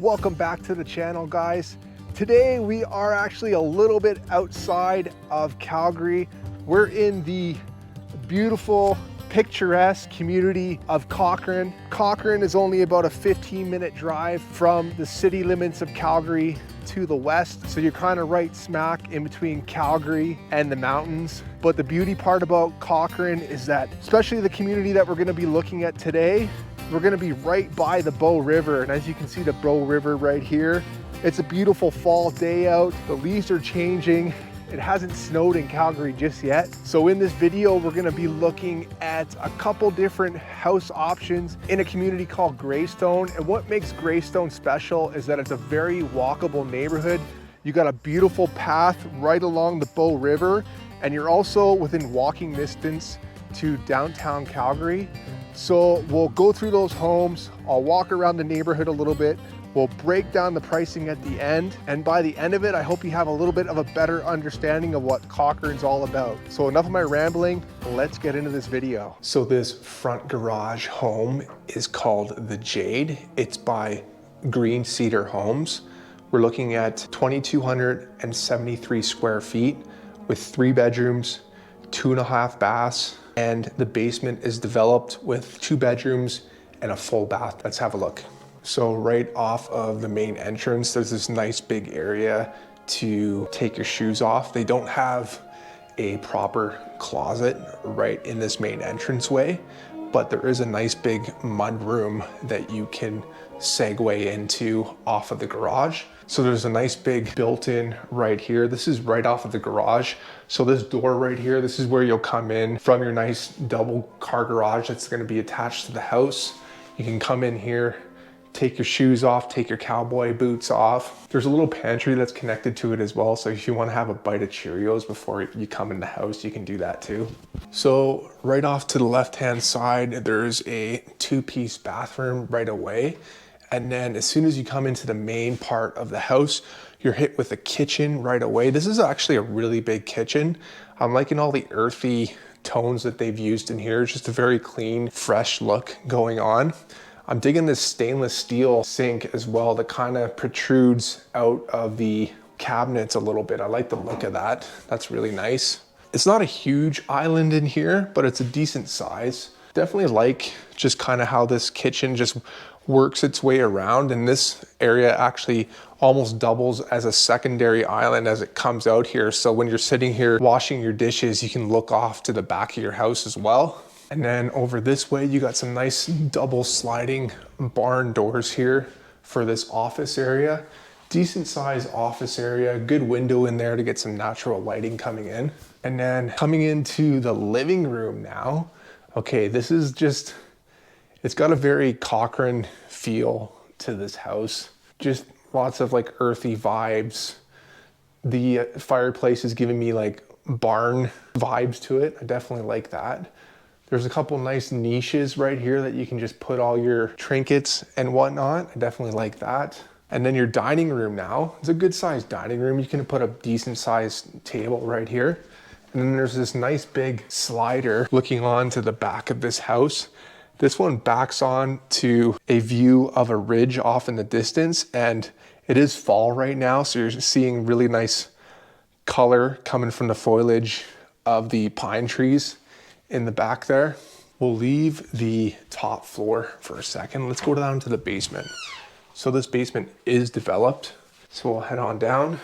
Welcome back to the channel, guys. Today we are actually a little bit outside of Calgary. We're in the beautiful, picturesque community of Cochrane. Cochrane is only about a 15-minute drive from the city limits of Calgary to the west. So you're kind of right smack in between Calgary and the mountains. But the beauty part about Cochrane is that, especially the community that we're going to be looking at today, we're going to be right by the Bow River. And as you can see the Bow River right here, it's a beautiful fall day out. The leaves are changing. It hasn't snowed in Calgary just yet. So in this video, we're gonna be looking at a couple different house options in a community called Greystone. And what makes Greystone special is that it's a very walkable neighborhood. You got a beautiful path right along the Bow River, and you're also within walking distance to downtown Calgary. So we'll go through those homes. I'll walk around the neighborhood a little bit. We'll break down the pricing at the end. And by the end of it, I hope you have a little bit of a better understanding of what Cochrane's all about. So enough of my rambling, let's get into this video. So this front garage home is called the Jade. It's by Green Cedar Homes. We're looking at 2,273 square feet with 3 bedrooms, 2.5 baths, and the basement is developed with 2 bedrooms and a full bath. Let's have a look. So right off of the main entrance, there's this nice big area to take your shoes off. They don't have a proper closet right in this main entranceway, but there is a nice big mud room that you can segue into off of the garage. So there's a nice big built-in right here. This is right off of the garage. So this door right here, this is where you'll come in from your nice double car garage that's gonna be attached to the house. You can come in here, take your shoes off, take your cowboy boots off. There's a little pantry that's connected to it as well. So if you want to have a bite of Cheerios before you come in the house, you can do that too. So right off to the left-hand side, there's a 2-piece bathroom right away. And then as soon as you come into the main part of the house, you're hit with a kitchen right away. This is actually a really big kitchen. I'm liking all the earthy tones that they've used in here. It's just a very clean, fresh look going on. I'm digging this stainless steel sink as well that kind of protrudes out of the cabinets a little bit. I like the look of that. That's really nice. It's not a huge island in here, but it's a decent size. Definitely like just kind of how this kitchen just works its way around, and this area actually almost doubles as a secondary island as it comes out here. So when you're sitting here washing your dishes, you can look off to the back of your house as well. And then over this way, you got some nice double sliding barn doors here for this office area. Decent sized office area, good window in there to get some natural lighting coming in. And then coming into the living room now. Okay, this is just, it's got a very Cochrane feel to this house. Just lots of like earthy vibes. The fireplace is giving me like barn vibes to it. I definitely like that. There's a couple nice niches right here that you can just put all your trinkets and whatnot. I definitely like that. And then your dining room now. It's a good sized dining room. You can put a decent sized table right here. And then there's this nice big slider looking on to the back of this house. This one backs on to a view of a ridge off in the distance, and it is fall right now. So you're seeing really nice color coming from the foliage of the pine trees in the back there. We'll leave the top floor for a second. Let's go down to the basement. So this basement is developed. So we'll head on down.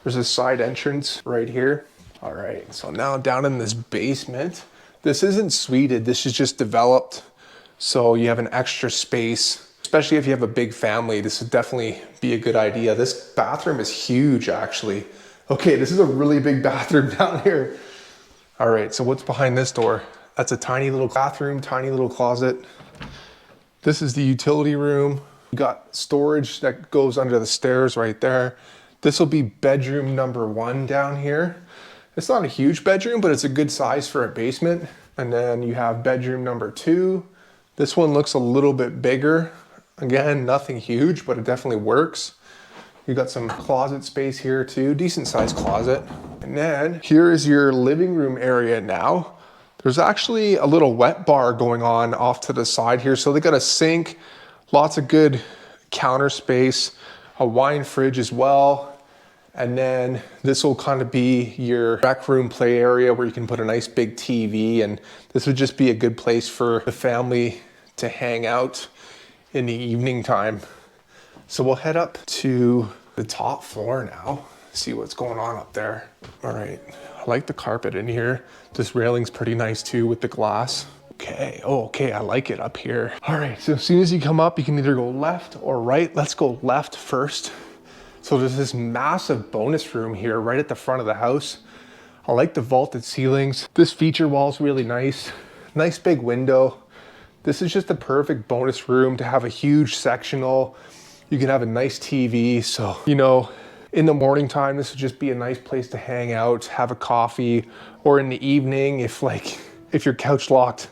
There's a side entrance right here. All right, so now down in this basement, this isn't suited, this is just developed. So you have an extra space, especially if you have a big family, this would definitely be a good idea. This bathroom is huge actually. Okay, this is a really big bathroom down here. All right, so what's behind this door? That's a tiny little bathroom, tiny little closet. This is the utility room. You got storage that goes under the stairs right there. This will be bedroom number 1 down here. It's not a huge bedroom, but it's a good size for a basement. And then you have bedroom number 2. This one looks a little bit bigger. Again, nothing huge, but it definitely works. You got some closet space here too, decent sized closet. And then here is your living room area now. There's actually a little wet bar going on off to the side here. So they got a sink, lots of good counter space, a wine fridge as well. And then this will kind of be your rec room play area where you can put a nice big TV, and this would just be a good place for the family to hang out in the evening time. So we'll head up to the top floor now, see what's going on up there. All right, I like the carpet in here. This railing's pretty nice too with the glass. Okay, oh, okay, I like it up here. All right, so as soon as you come up, you can either go left or right. Let's go left first. So there's this massive bonus room here right at the front of the house. I like the vaulted ceilings. This feature wall is really nice. Nice big window. This is just the perfect bonus room to have a huge sectional. You can have a nice TV. So, you know, in the morning time, this would just be a nice place to hang out, have a coffee, or in the evening, if you're couch locked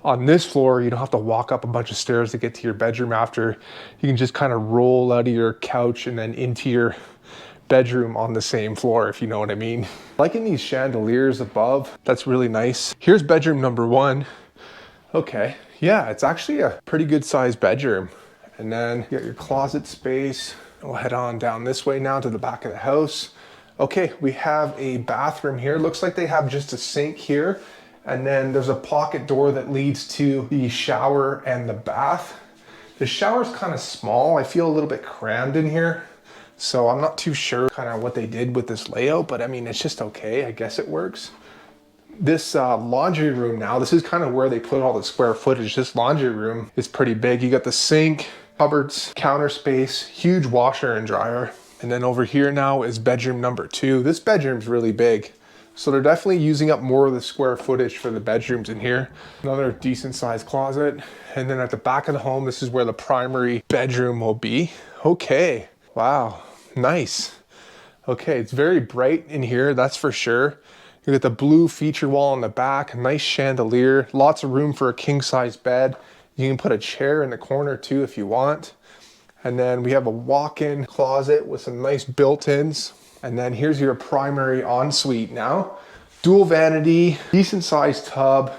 on this floor, you don't have to walk up a bunch of stairs to get to your bedroom after. You can just kind of roll out of your couch and then into your bedroom on the same floor, if you know what I mean. Liking these chandeliers above, that's really nice. Here's bedroom number 1. Okay, yeah, it's actually a pretty good sized bedroom. And then you got your closet space. We'll head on down this way now to the back of the house. Okay, we have a bathroom here. Looks like they have just a sink here. And then there's a pocket door that leads to the shower and the bath. The shower's kind of small. I feel a little bit crammed in here. So I'm not too sure kind of what they did with this layout, but I mean, it's just okay. I guess it works. This laundry room now, this is kind of where they put all the square footage. This laundry room is pretty big. You got the sink, cupboards, counter space, huge washer and dryer. And then over here now is bedroom number 2. This bedroom's really big. So they're definitely using up more of the square footage for the bedrooms in here. Another decent sized closet. And then at the back of the home, this is where the primary bedroom will be. Okay, wow, nice. Okay, it's very bright in here, that's for sure. You got the blue feature wall in the back, nice chandelier, lots of room for a king size bed. You can put a chair in the corner too if you want. And then we have a walk-in closet with some nice built-ins. And then here's your primary ensuite now. Dual vanity, decent sized tub.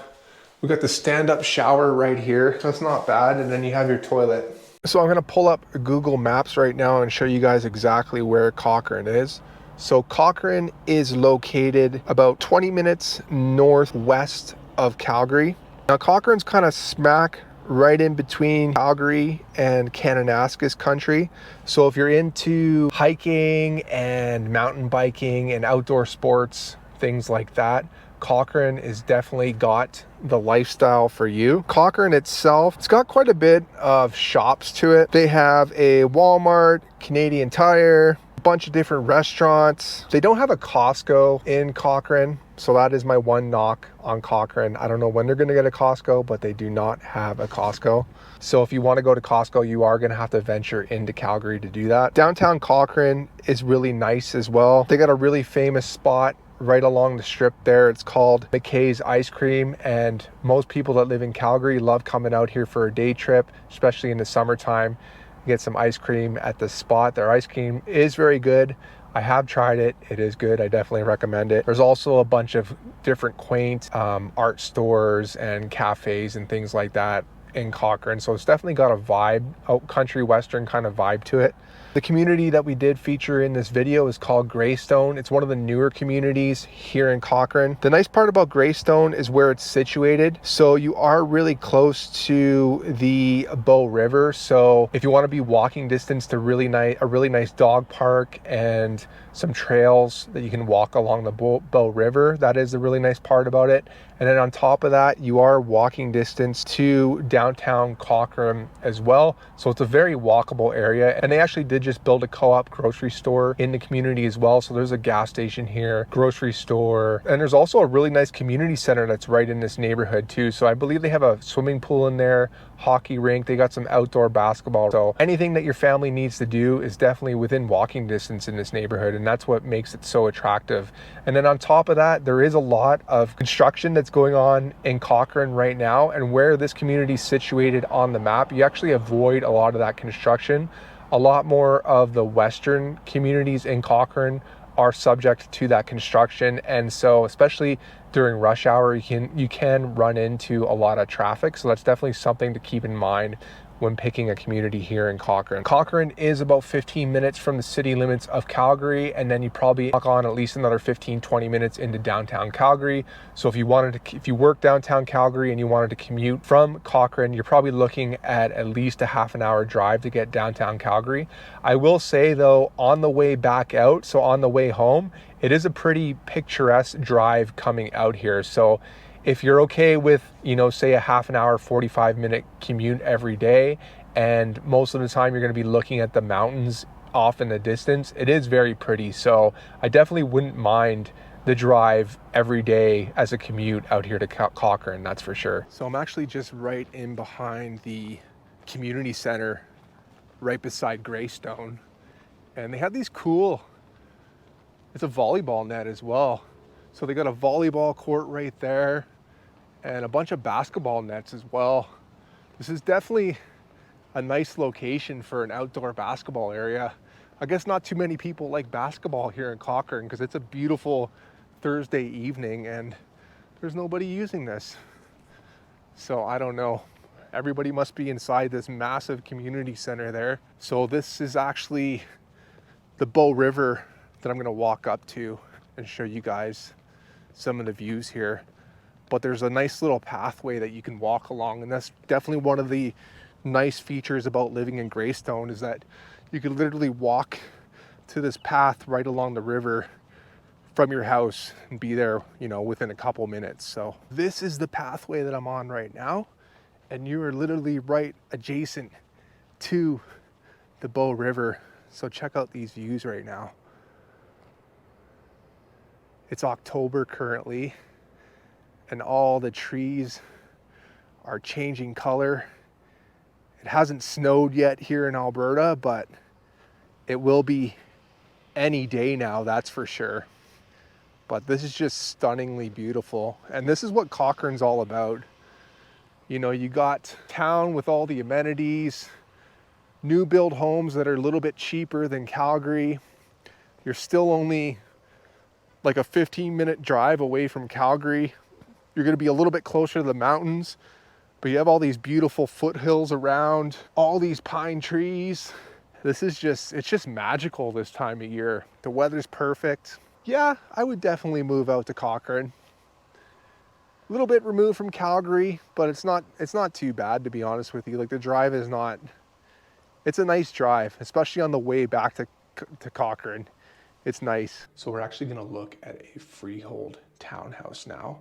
We got the stand-up shower right here. That's not bad. And then you have your toilet. So I'm gonna pull up Google Maps right now and show you guys exactly where Cochrane is. So Cochrane is located about 20 minutes northwest of Calgary. Now Cochrane's kind of smack right in between Calgary and Kananaskis country. So if you're into hiking and mountain biking and outdoor sports, things like that, Cochrane is definitely got the lifestyle for you. Cochrane itself, it's got quite a bit of shops to it. They have a Walmart, Canadian Tire, a bunch of different restaurants. They don't have a Costco in Cochrane. So that is my one knock on Cochrane. I don't know when they're going to get a Costco, but they do not have a Costco. So if you want to go to Costco, you are going to have to venture into Calgary to do that. Downtown Cochrane is really nice as well. They got a really famous spot right along the strip there. It's called McKay's Ice Cream, and most people that live in Calgary love coming out here for a day trip, especially in the summertime. Get some ice cream at the spot. Their ice cream is very good. I have tried it. It is good. I definitely recommend it. There's also a bunch of different quaint art stores and cafes and things like that in Cochrane. So it's definitely got a vibe, a country western kind of vibe to it. The community that we did feature in this video is called Greystone. It's one of the newer communities here in Cochrane. The nice part about Greystone is where it's situated. So you are really close to the Bow River. So if you want to be walking distance to a really nice dog park and some trails that you can walk along the Bow River, that is the really nice part about it. And then on top of that, you are walking distance to downtown Cochrane as well. So it's a very walkable area. And they actually did just build a co-op grocery store in the community as well. So there's a gas station here, grocery store, and there's also a really nice community center that's right in this neighborhood too. So I believe they have a swimming pool in there, hockey rink, they got some outdoor basketball. So anything that your family needs to do is definitely within walking distance in this neighborhood, and that's what makes it so attractive. And then on top of that, there is a lot of construction that's going on in Cochrane right now, and where this community is situated on the map, you actually avoid a lot of that construction. A lot more of the western communities in Cochrane are subject to that construction, and so especially during rush hour, you can run into a lot of traffic. So that's definitely something to keep in mind when picking a community here in Cochrane. Cochrane is about 15 minutes from the city limits of Calgary, and then you probably walk on at least another 15-20 minutes into downtown Calgary. So if you work downtown Calgary and you wanted to commute from Cochrane, you're probably looking at least a half an hour drive to get downtown Calgary. I will say though, on the way back out, so on the way home, it is a pretty picturesque drive coming out here. So if you're okay with, say a half an hour, 45-minute commute every day, and most of the time you're going to be looking at the mountains off in the distance, it is very pretty. So I definitely wouldn't mind the drive every day as a commute out here to Cochrane, that's for sure. So I'm actually just right in behind the community center, right beside Greystone. And they have these cool, it's a volleyball net as well. So they got a volleyball court right there, and a bunch of basketball nets as well. This is definitely a nice location for an outdoor basketball area. I guess not too many people like basketball here in Cochrane because it's a beautiful Thursday evening and there's nobody using this. So I don't know. Everybody must be inside this massive community center there. So this is actually the Bow River that I'm gonna walk up to and show you guys some of the views here. But there's a nice little pathway that you can walk along, and that's definitely one of the nice features about living in Greystone, is that you can literally walk to this path right along the river from your house and be there, within a couple minutes. So this is the pathway that I'm on right now, and you are literally right adjacent to the Bow River. So check out these views right now. It's October currently, and all the trees are changing color. It hasn't snowed yet here in Alberta, but it will be any day now, that's for sure. But this is just stunningly beautiful. And this is what Cochrane's all about. You got town with all the amenities, new build homes that are a little bit cheaper than Calgary. You're still only like a 15-minute drive away from Calgary. You're going to be a little bit closer to the mountains, but you have all these beautiful foothills around, all these pine trees. It's just magical this time of year. The weather's perfect. Yeah, I would definitely move out to Cochrane. A little bit removed from Calgary, but it's not too bad, to be honest with you. Like, the drive is not, it's a nice drive, especially on the way back to Cochrane. It's nice. So we're actually going to look at a freehold townhouse now.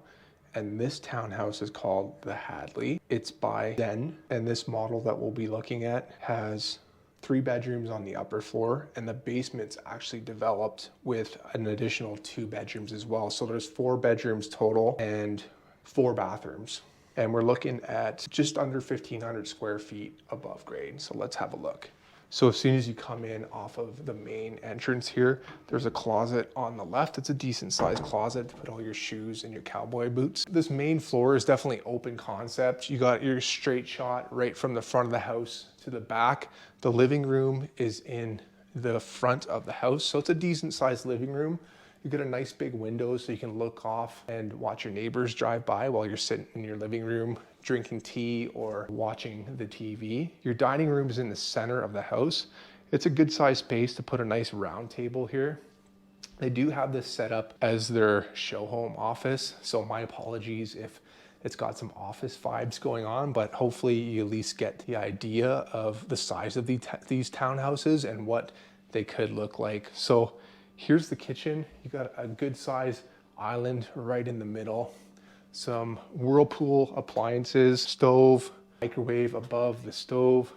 And this townhouse is called the Hadley. It's by Zen, and this model that we'll be looking at has 3 bedrooms on the upper floor, and the basement's actually developed with an additional 2 bedrooms as well. So there's 4 bedrooms total and 4 bathrooms. And we're looking at just under 1,500 square feet above grade. So let's have a look. So as soon as you come in off of the main entrance here, there's a closet on the left. It's a decent sized closet to put all your shoes and your cowboy boots. This main floor is definitely open concept. You got your straight shot right from the front of the house to the back. The living room is in the front of the house. So it's a decent sized living room. You get a nice big window so you can look off and watch your neighbors drive by while you're sitting in your living room drinking tea or watching the TV. Your dining room is in the center of the house. It's a good sized space to put a nice round table here. They do have this set up as their show home office, so my apologies if it's got some office vibes going on, but hopefully you at least get the idea of the size of these townhouses and what they could look like. So here's the kitchen. You got a good size island right in the middle. Some Whirlpool appliances, stove, microwave above the stove.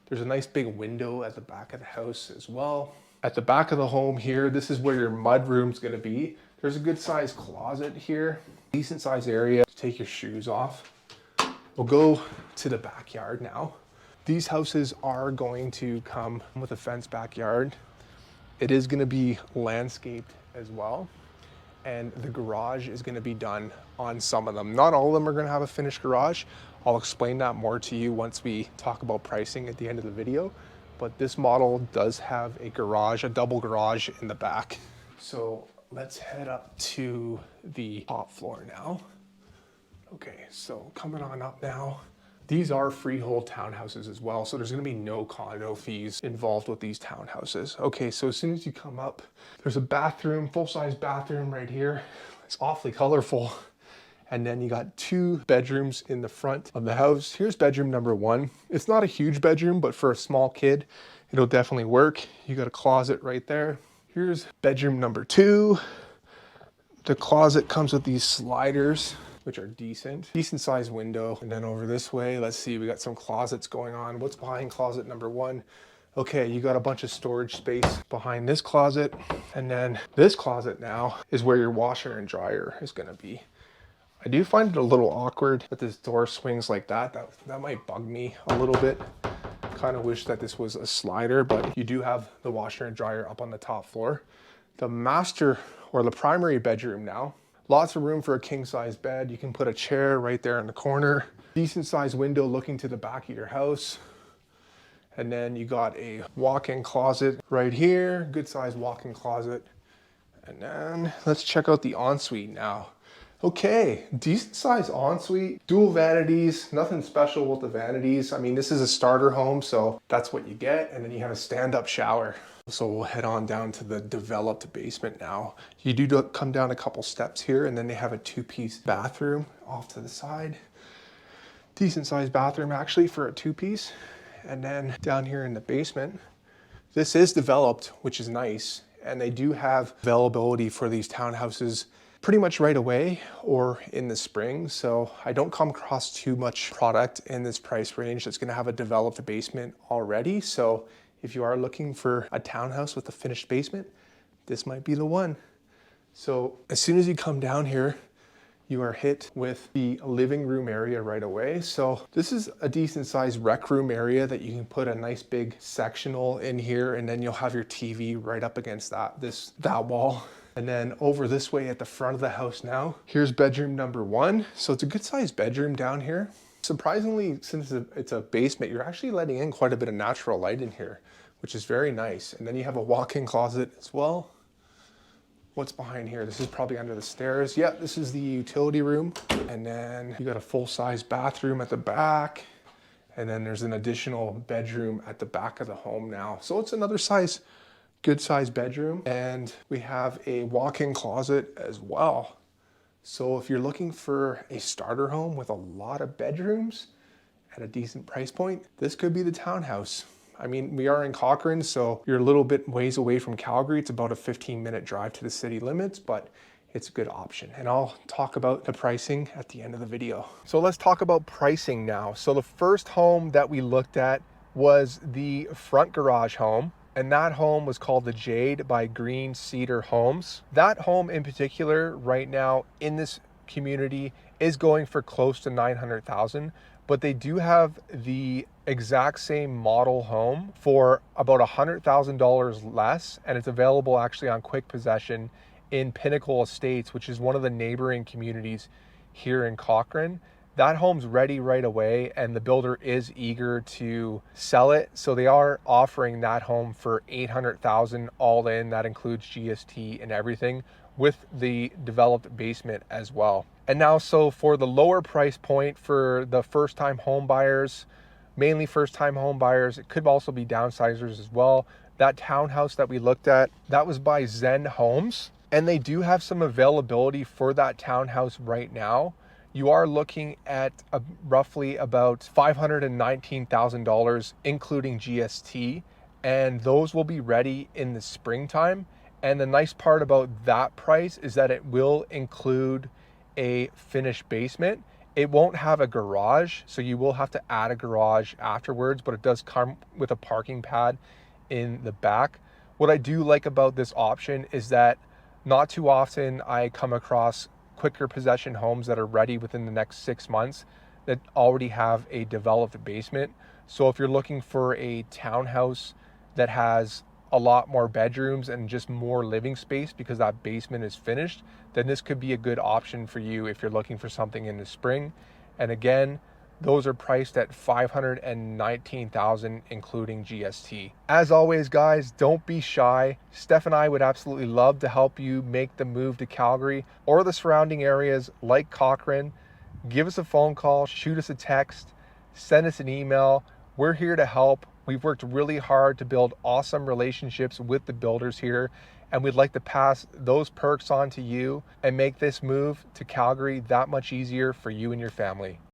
There's a nice big window at the back of the house as well. At the back of the home here, this is where your mud room's gonna be. There's a good sized closet here, decent sized area to take your shoes off. We'll go to the backyard now. These houses are going to come with a fenced backyard. It is gonna be landscaped as well. And the garage is gonna be done on some of them. Not all of them are gonna have a finished garage. I'll explain that more to you once we talk about pricing at the end of the video. But this model does have a garage, a double garage in the back. So let's head up to the top floor now. Okay, so coming on up now, These are freehold townhouses as well, so there's gonna be no condo fees involved with these townhouses. Okay, so as soon as you come up, there's a bathroom, full-size bathroom right here. It's awfully colorful. And then you got 2 bedrooms in the front of the house. Here's bedroom number 1. It's not a huge bedroom, but for a small kid, it'll definitely work. You got a closet right there. Here's bedroom number 2. The closet comes with these sliders, which are decent sized window. And then over this way, let's see, we got some closets going on. What's behind closet number 1? Okay, you got a bunch of storage space behind this closet. And then this closet now is where your washer and dryer is gonna be. I do find it a little awkward that this door swings like that. That might bug me a little bit. Kind of wish that this was a slider, but you do have the washer and dryer up on the top floor. The master or the primary bedroom now, lots of room for a king size bed. You can put a chair right there in the corner. Decent sized window looking to the back of your house. And then you got a walk-in closet right here, good sized walk-in closet. And then let's check out the ensuite now. Okay, decent size ensuite, dual vanities, nothing special with the vanities. I mean, this is a starter home, so that's what you get. And then you have a stand-up shower. So we'll head on down to the developed basement now. You do come down a couple steps here, and then they have a 2-piece bathroom off to the side. Decent sized bathroom actually for a 2-piece. And then down here in the basement, this is developed, which is nice. And they do have availability for these townhouses pretty much right away or in the spring. So I don't come across too much product in this price range that's gonna have a developed basement already. So if you are looking for a townhouse with a finished basement, this might be the one. So as soon as you come down here, you are hit with the living room area right away. So this is a decent sized rec room area that you can put a nice big sectional in here, and then you'll have your TV right up against that wall. And then over this way at the front of the house now, here's bedroom number 1. So it's a good sized bedroom down here. Surprisingly, since it's a basement, you're actually letting in quite a bit of natural light in here, which is very nice. And then you have a walk-in closet as well. What's behind here? This is probably under the stairs. Yeah, this is the utility room. And then you got a full-size bathroom at the back. And then there's an additional bedroom at the back of the home now. So it's another good size bedroom. And we have a walk-in closet as well. So if you're looking for a starter home with a lot of bedrooms at a decent price point, this could be the townhouse. I mean, we are in Cochrane, so you're a little bit ways away from Calgary. It's about a 15-minute drive to the city limits, but it's a good option. And I'll talk about the pricing at the end of the video. So let's talk about pricing now. So the first home that we looked at was the front garage home. And that home was called the Jade by Green Cedar Homes. That home in particular right now in this community is going for close to $900,000, but they do have the exact same model home for about $100,000 less, and it's available actually on quick possession in Pinnacle Estates, which is one of the neighboring communities here in Cochrane. That home's ready right away, and the builder is eager to sell it. So they are offering that home for $800,000 all in. That includes GST and everything, with the developed basement as well. And now, so for the lower price point for the first-time home buyers, mainly first-time home buyers, it could also be downsizers as well. That townhouse that we looked at, that was by Zen Homes, and they do have some availability for that townhouse right now. You are looking at roughly about $519,000, including GST, and those will be ready in the springtime. And the nice part about that price is that it will include a finished basement. It won't have a garage, so you will have to add a garage afterwards, but it does come with a parking pad in the back. What I do like about this option is that not too often I come across quicker possession homes that are ready within the next 6 months that already have a developed basement. So if you're looking for a townhouse that has a lot more bedrooms and just more living space because that basement is finished, then this could be a good option for you if you're looking for something in the spring. And again, those are priced at $519,000, including GST. As always, guys, don't be shy. Steph and I would absolutely love to help you make the move to Calgary or the surrounding areas like Cochrane. Give us a phone call, shoot us a text, send us an email. We're here to help. We've worked really hard to build awesome relationships with the builders here, and we'd like to pass those perks on to you and make this move to Calgary that much easier for you and your family.